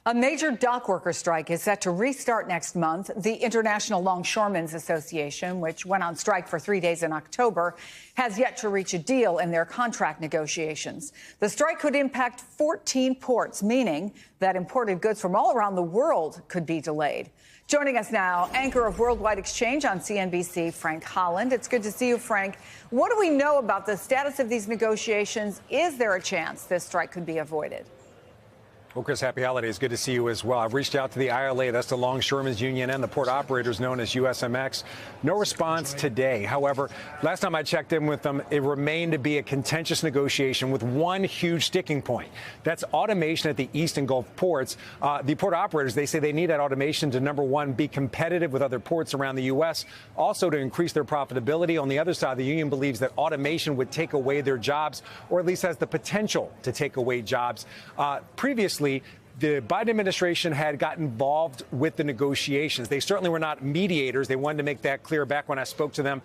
A major dock worker strike is set to restart next month. The International Longshoremen's Association, which went on strike for 3 days in October, has yet to reach a deal in their contract negotiations. The strike could impact 14 ports, meaning that imported goods from all around the world could be delayed. Joining us now, anchor of Worldwide Exchange on CNBC, Frank Holland. It's good to see you, Frank. What do we know about the status of these negotiations? Is there a chance this strike could be avoided? Well, Chris, happy holidays. Good to see you as well. I've reached out to the ILA, that's the Longshoremen's Union, and the port operators known as USMX. No response today. However, last time I checked in with them, it remained to be a contentious negotiation with one huge sticking point. That's automation at the East and Gulf ports. The port operators, they say they need that automation to, number one, be competitive with other ports around the U.S., also to increase their profitability. On the other side, the union believes that automation would take away their jobs, or at least has the potential to take away jobs. Previously, the Biden administration had got involved with the negotiations. They certainly were not mediators. They wanted to make that clear back when I spoke to them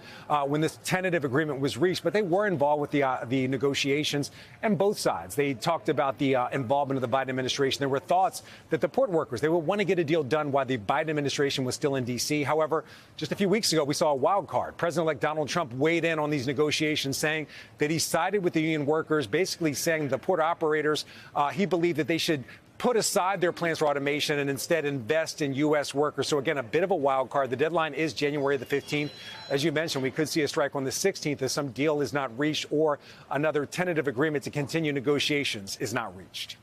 when this tentative agreement was reached. But they were involved with the negotiations, and both sides. They talked about the involvement of the Biden administration. There were thoughts that the port workers, they would want to get a deal done while the Biden administration was still in D.C. However, just a few weeks ago, we saw a wild card. President-elect Donald Trump weighed in on these negotiations, saying that he sided with the union workers, basically saying the port operators, he believed that they should put aside their plans for automation and instead invest in U.S. workers. So, again, a bit of a wild card. The deadline is January the 15th. As you mentioned, we could see a strike on the 16th if some deal is not reached or another tentative agreement to continue negotiations is not reached.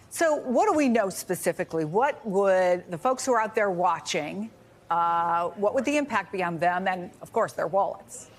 So what do we know specifically? What would the folks who are out there watching, what would the impact be on them and, of course, their wallets?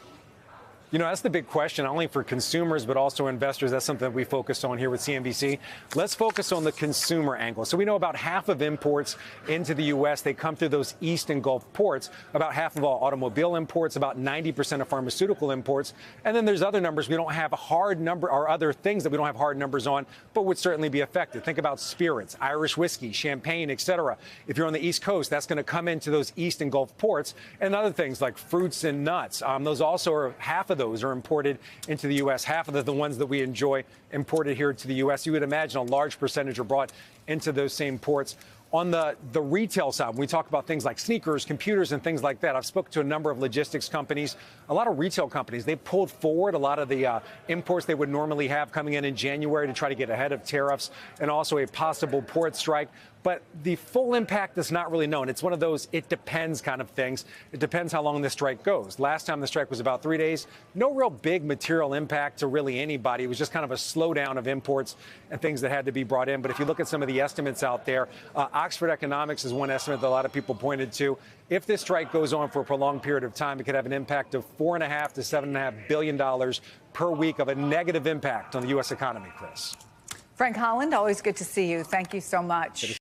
You know, that's the big question, not only for consumers, but also investors. That's something that we focused on here with CNBC. Let's focus on the consumer angle. So we know about half of imports into the U.S., they come through those East and Gulf ports, about half of all automobile imports, about 90% of pharmaceutical imports. And then there's other numbers we don't have a hard number, or other things that we don't have hard numbers on, but would certainly be affected. Think about spirits, Irish whiskey, champagne, et cetera. If you're on the East Coast, that's going to come into those East and Gulf ports, and other things like fruits and nuts. Those also are half of those are imported into the U.S. Half of the ones that we enjoy imported here to the U.S. You would imagine a large percentage are brought into those same ports. On the retail side, when we talk about things like sneakers, computers, and things like that, I've spoken to a number of logistics companies, a lot of retail companies. They pulled forward a lot of the imports they would normally have coming in January to try to get ahead of tariffs and also a possible port strike. But the full impact is not really known. It's one of those it depends kind of things. It depends how long this strike goes. Last time the strike was about 3 days. No real big material impact to really anybody. It was just kind of a slowdown of imports and things that had to be brought in. But if you look at some of the estimates out there, Oxford Economics is one estimate that a lot of people pointed to. If this strike goes on for a prolonged period of time, it could have an impact of $4.5 to $7.5 billion per week of a negative impact on the U.S. economy, Chris. Frank Holland, always good to see you. Thank you so much.